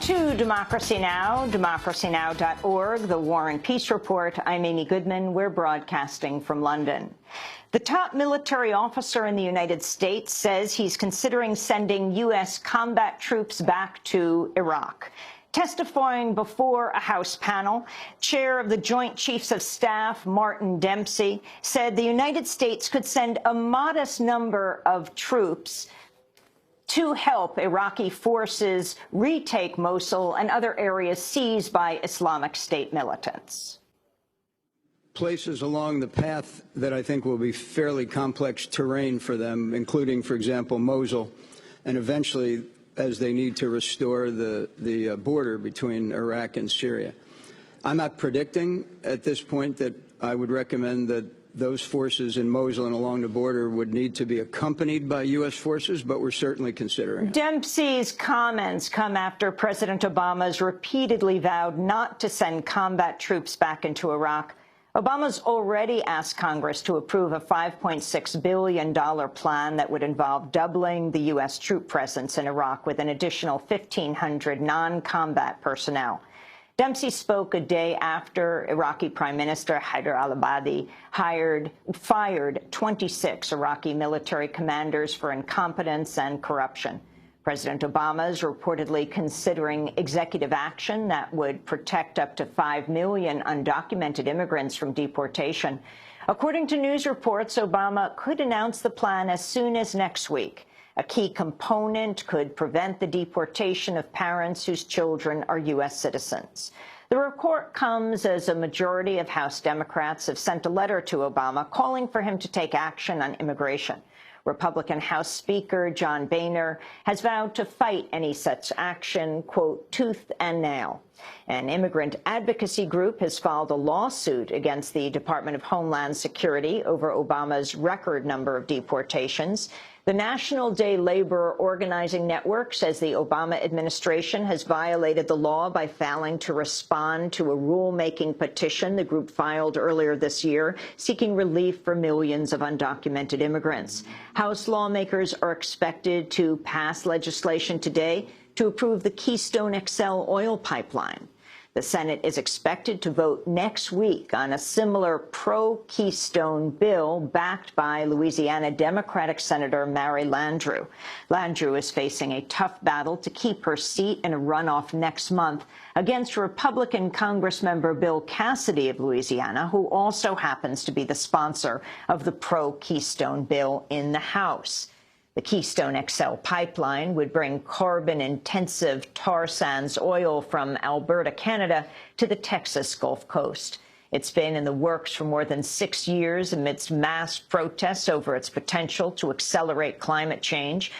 to Democracy Now!, democracynow.org, the War and Peace Report. I'm Amy Goodman. We're broadcasting from London. The top military officer in the United States says he's considering sending U.S. combat troops back to Iraq. Testifying before a House panel, Chair of the Joint Chiefs of Staff, Martin Dempsey, said the United States could send a modest number of troops to help Iraqi forces retake Mosul and other areas seized by Islamic State militants. Places along the path that I think will be fairly complex terrain for them, including, for example, Mosul, and eventually as they need to restore the border between Iraq and Syria. I'm not predicting at this point that I would recommend that those forces in Mosul and along the border would need to be accompanied by U.S. forces, but we're certainly considering it. Dempsey's comments come after President Obama's repeatedly vowed not to send combat troops back into Iraq. Obama's already asked Congress to approve a $5.6 billion plan that would involve doubling the U.S. troop presence in Iraq with an additional 1,500 non-combat personnel. Dempsey spoke a day after Iraqi Prime Minister Haider al-Abadi fired 26 Iraqi military commanders for incompetence and corruption. President Obama is reportedly considering executive action that would protect up to 5 million undocumented immigrants from deportation. According to news reports, Obama could announce the plan as soon as next week. A key component could prevent the deportation of parents whose children are U.S. citizens. The report comes as a majority of House Democrats have sent a letter to Obama calling for him to take action on immigration. Republican House Speaker John Boehner has vowed to fight any such action, quote, tooth and nail. An immigrant advocacy group has filed a lawsuit against the Department of Homeland Security over Obama's record number of deportations. The National Day Labor Organizing Network says the Obama administration has violated the law by failing to respond to a rulemaking petition the group filed earlier this year, seeking relief for millions of undocumented immigrants. House lawmakers are expected to pass legislation today to approve the Keystone XL oil pipeline. The Senate is expected to vote next week on a similar pro-Keystone bill backed by Louisiana Democratic Senator Mary Landrieu. Landrieu is facing a tough battle to keep her seat in a runoff next month against Republican Congressmember Bill Cassidy of Louisiana, who also happens to be the sponsor of the pro-Keystone bill in the House. The Keystone XL pipeline would bring carbon-intensive tar sands oil from Alberta, Canada, to the Texas Gulf Coast. It's been in the works for more than 6 years amidst mass protests over its potential to accelerate climate change.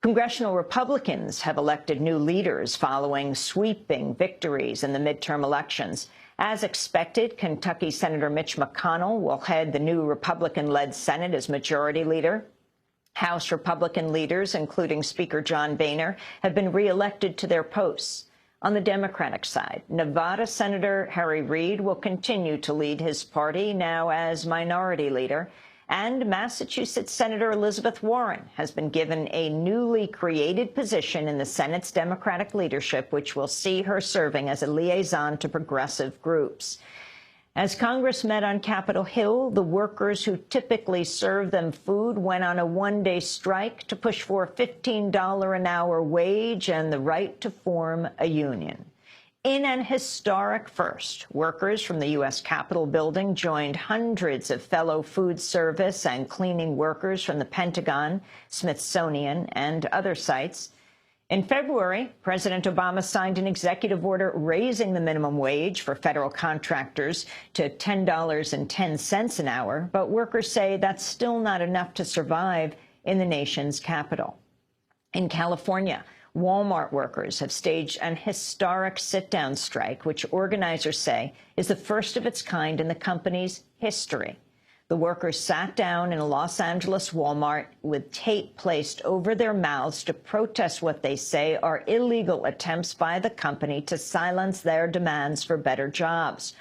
Congressional Republicans have elected new leaders following sweeping victories in the midterm elections. As expected, Kentucky Senator Mitch McConnell will head the new Republican-led Senate as majority leader. House Republican leaders, including Speaker John Boehner, have been reelected to their posts. On the Democratic side, Nevada Senator Harry Reid will continue to lead his party, now as minority leader, and Massachusetts Senator Elizabeth Warren has been given a newly created position in the Senate's Democratic leadership, which will see her serving as a liaison to progressive groups. As Congress met on Capitol Hill, the workers who typically serve them food went on a one-day strike to push for a $15 an hour wage and the right to form a union. In an historic first, workers from the U.S. Capitol building joined hundreds of fellow food service and cleaning workers from the Pentagon, Smithsonian, and other sites. In February, President Obama signed an executive order raising the minimum wage for federal contractors to $10.10 an hour, but workers say that's still not enough to survive in the nation's capital. In California, Walmart workers have staged an historic sit-down strike, which organizers say is the first of its kind in the company's history. The workers sat down in a Los Angeles Walmart with tape placed over their mouths to protest what they say are illegal attempts by the company to silence their demands for better jobs.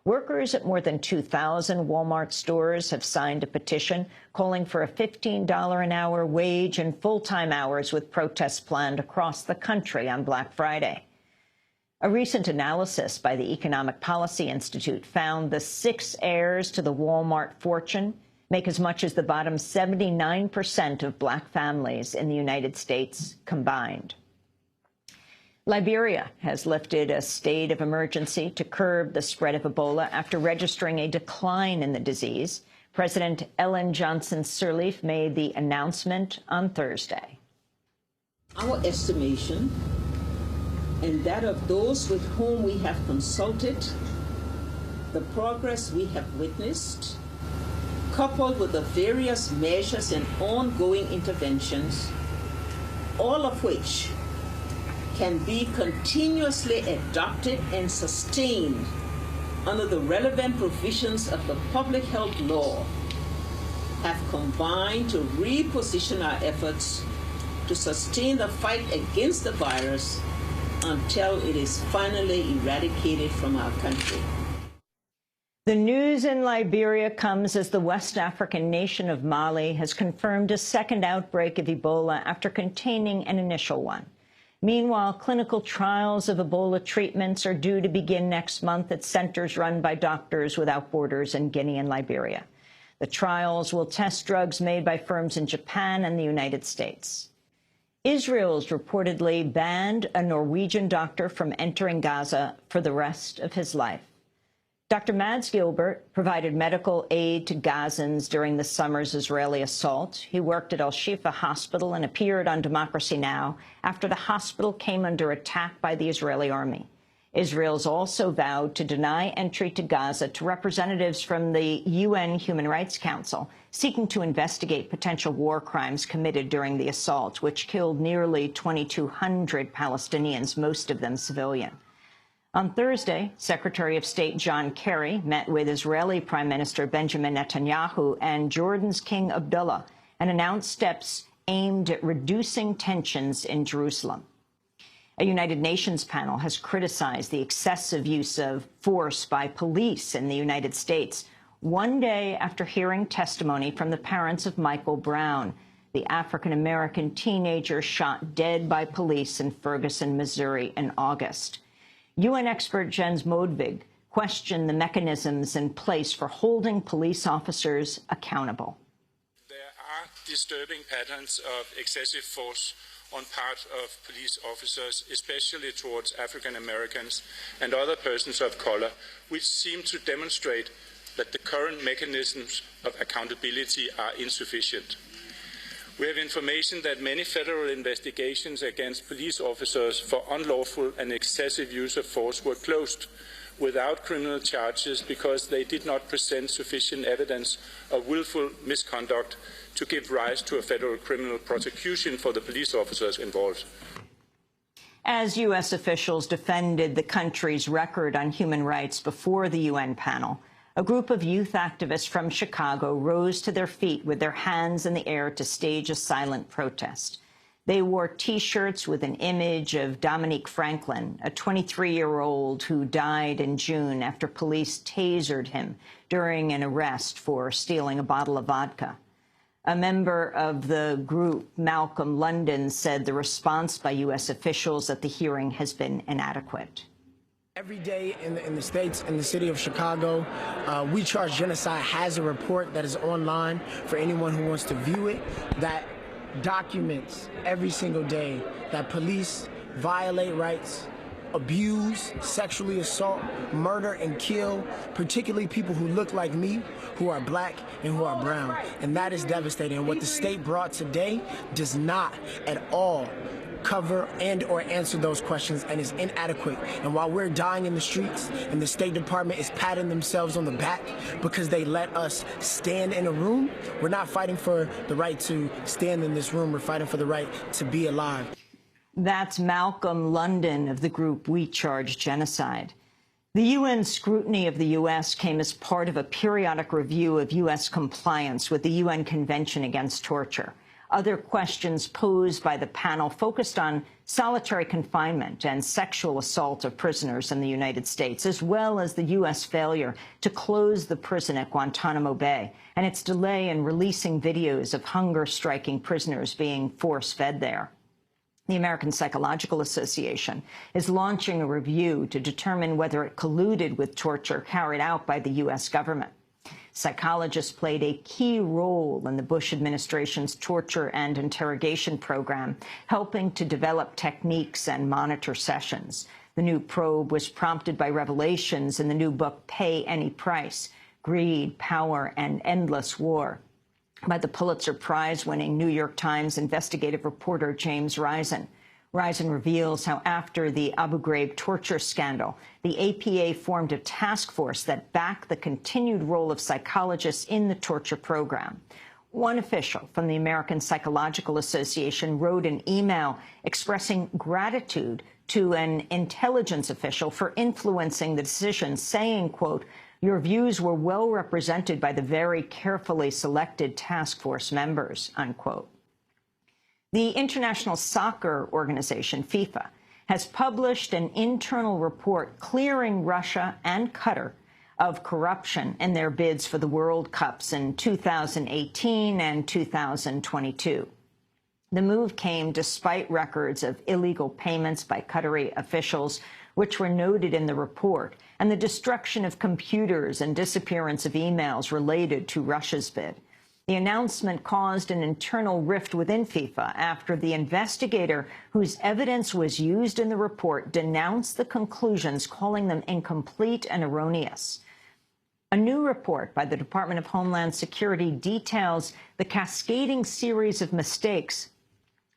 Workers at more than 2,000 Walmart stores have signed a petition calling for a $15 an hour wage and full-time hours, with protests planned across the country on Black Friday. A recent analysis by the Economic Policy Institute found the 6 heirs to the Walmart fortune make as much as the bottom 79% of black families in the United States combined. Liberia has lifted a state of emergency to curb the spread of Ebola after registering a decline in the disease. President Ellen Johnson Sirleaf made the announcement on Thursday. Our estimation, and that of those with whom we have consulted, the progress we have witnessed, coupled with the various measures and ongoing interventions, all of which can be continuously adopted and sustained under the relevant provisions of the public health law, have combined to reposition our efforts to sustain the fight against the virus until it is finally eradicated from our country. The news in Liberia comes as the West African nation of Mali has confirmed a second outbreak of Ebola after containing an initial one. Meanwhile, clinical trials of Ebola treatments are due to begin next month at centers run by Doctors Without Borders in Guinea and Liberia. The trials will test drugs made by firms in Japan and the United States. Israel's reportedly banned a Norwegian doctor from entering Gaza for the rest of his life. Dr. Mads Gilbert provided medical aid to Gazans during the summer's Israeli assault. He worked at Al-Shifa Hospital and appeared on Democracy Now! After the hospital came under attack by the Israeli army. Israel's also vowed to deny entry to Gaza to representatives from the UN Human Rights Council, seeking to investigate potential war crimes committed during the assault, which killed nearly 2,200 Palestinians, most of them civilian. On Thursday, Secretary of State John Kerry met with Israeli Prime Minister Benjamin Netanyahu and Jordan's King Abdullah and announced steps aimed at reducing tensions in Jerusalem. A United Nations panel has criticized the excessive use of force by police in the United States, one day after hearing testimony from the parents of Michael Brown, the African-American teenager shot dead by police in Ferguson, Missouri in August. UN expert Jens Modvig questioned the mechanisms in place for holding police officers accountable. There are disturbing patterns of excessive force on part of police officers, especially towards African Americans and other persons of color, which seem to demonstrate that the current mechanisms of accountability are insufficient. We have information that many federal investigations against police officers for unlawful and excessive use of force were closed without criminal charges because they did not present sufficient evidence of willful misconduct to give rise to a federal criminal prosecution for the police officers involved. As U.S. officials defended the country's record on human rights before the UN panel, a group of youth activists from Chicago rose to their feet with their hands in the air to stage a silent protest. They wore T-shirts with an image of Dominique Franklin, a 23-year-old who died in June after police tasered him during an arrest for stealing a bottle of vodka. A member of the group, Malcolm London, said the response by U.S. officials at the hearing has been inadequate. Every day in the States, in the city of Chicago, We Charge Genocide has a report that is online for anyone who wants to view it that documents every single day that police violate rights, abuse, sexually assault, murder, and kill, particularly people who look like me, who are black and who are brown. And that is devastating. And what the state brought today does not at all cover and or answer those questions and is inadequate. And while we're dying in the streets and the State Department is patting themselves on the back because they let us stand in a room, we're not fighting for the right to stand in this room. We're fighting for the right to be alive. That's Malcolm London of the group We Charge Genocide. The UN scrutiny of the U.S. came as part of a periodic review of U.S. compliance with the UN Convention Against Torture. Other questions posed by the panel focused on solitary confinement and sexual assault of prisoners in the United States, as well as the U.S. failure to close the prison at Guantanamo Bay and its delay in releasing videos of hunger-striking prisoners being force-fed there. The American Psychological Association is launching a review to determine whether it colluded with torture carried out by the U.S. government. Psychologists played a key role in the Bush administration's torture and interrogation program, helping to develop techniques and monitor sessions. The new probe was prompted by revelations in the new book, Pay Any Price: Greed, Power, and Endless War, by the Pulitzer Prize-winning New York Times investigative reporter James Risen. Risen reveals how after the Abu Ghraib torture scandal, the APA formed a task force that backed the continued role of psychologists in the torture program. One official from the American Psychological Association wrote an email expressing gratitude to an intelligence official for influencing the decision, saying, quote, "Your views were well represented by the very carefully selected task force members," unquote. The International Soccer Organization, FIFA, has published an internal report clearing Russia and Qatar of corruption in their bids for the World Cups in 2018 and 2022. The move came despite records of illegal payments by Qatari officials, which were noted in the report, and the destruction of computers and disappearance of emails related to Russia's bid. The announcement caused an internal rift within FIFA after the investigator whose evidence was used in the report denounced the conclusions, calling them incomplete and erroneous. A new report by the Department of Homeland Security details the cascading series of mistakes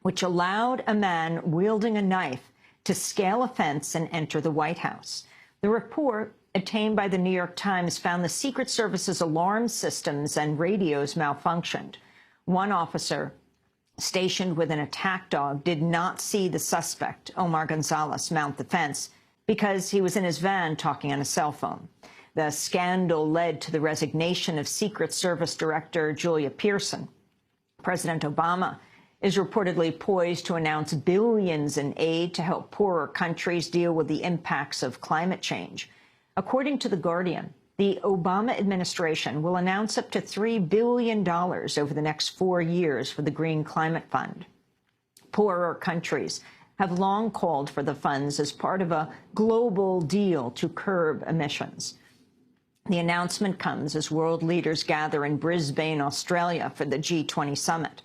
which allowed a man wielding a knife to scale a fence and enter the White House. The report, obtained by the New York Times, found the Secret Service's alarm systems and radios malfunctioned. One officer stationed with an attack dog did not see the suspect, Omar Gonzalez, mount the fence because he was in his van talking on a cell phone. The scandal led to the resignation of Secret Service Director Julia Pearson. President Obama is reportedly poised to announce billions in aid to help poorer countries deal with the impacts of climate change. According to The Guardian, the Obama administration will announce up to $3 billion over the next 4 years for the Green Climate Fund. Poorer countries have long called for the funds as part of a global deal to curb emissions. The announcement comes as world leaders gather in Brisbane, Australia for the G20 summit.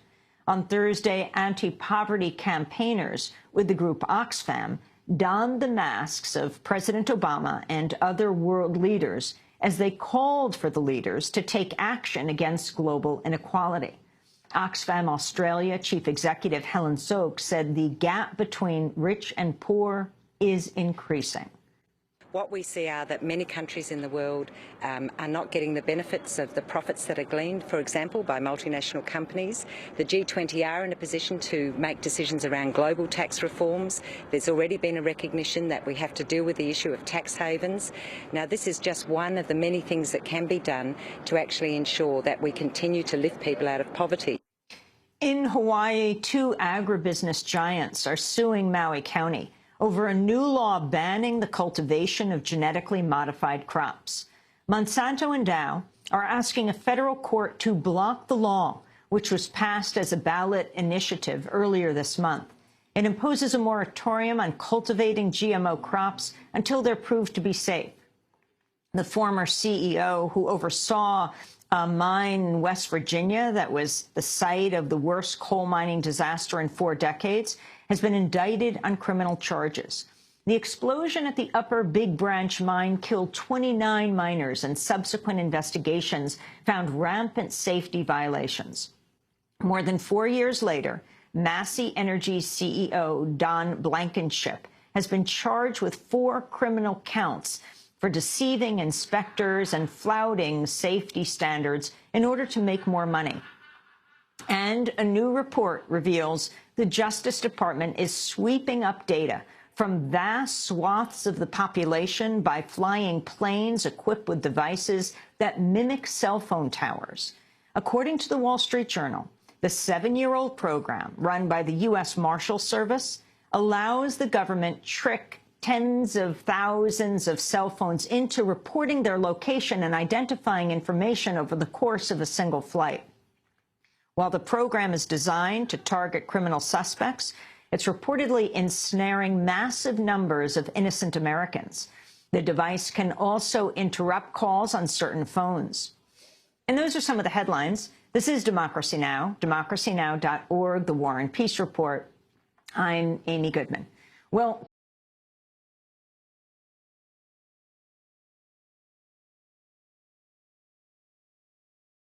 On Thursday, anti-poverty campaigners with the group Oxfam donned the masks of President Obama and other world leaders as they called for the leaders to take action against global inequality. Oxfam Australia Chief Executive Helen Zoke said the gap between rich and poor is increasing. What we see are that many countries in the world are not getting the benefits of the profits that are gleaned, for example, by multinational companies. The G20 are in a position to make decisions around global tax reforms. There's already been a recognition that we have to deal with the issue of tax havens. Now, this is just one of the many things that can be done to actually ensure that we continue to lift people out of poverty. In Hawaii, 2 agribusiness giants are suing Maui County over a new law banning the cultivation of genetically modified crops. Monsanto and Dow are asking a federal court to block the law, which was passed as a ballot initiative earlier this month. It imposes a moratorium on cultivating GMO crops until they're proved to be safe. The former CEO, who oversaw a mine in West Virginia that was the site of the worst coal mining disaster in 4 decades, has been indicted on criminal charges. The explosion at the Upper Big Branch mine killed 29 miners, and subsequent investigations found rampant safety violations. More than 4 years later, Massey Energy's CEO, Don Blankenship, has been charged with 4 criminal counts for deceiving inspectors and flouting safety standards in order to make more money. And a new report reveals the Justice Department is sweeping up data from vast swaths of the population by flying planes equipped with devices that mimic cell phone towers. According to the Wall Street Journal, the 7-year-old program run by the U.S. Marshal Service allows the government trick tens of thousands of cell phones into reporting their location and identifying information over the course of a single flight. While the program is designed to target criminal suspects, It's reportedly ensnaring massive numbers of innocent Americans. The device can also interrupt calls on certain phones. And those are some of the headlines. This is Democracy Now!, democracynow.org, The War and Peace Report. I'm Amy Goodman. Well,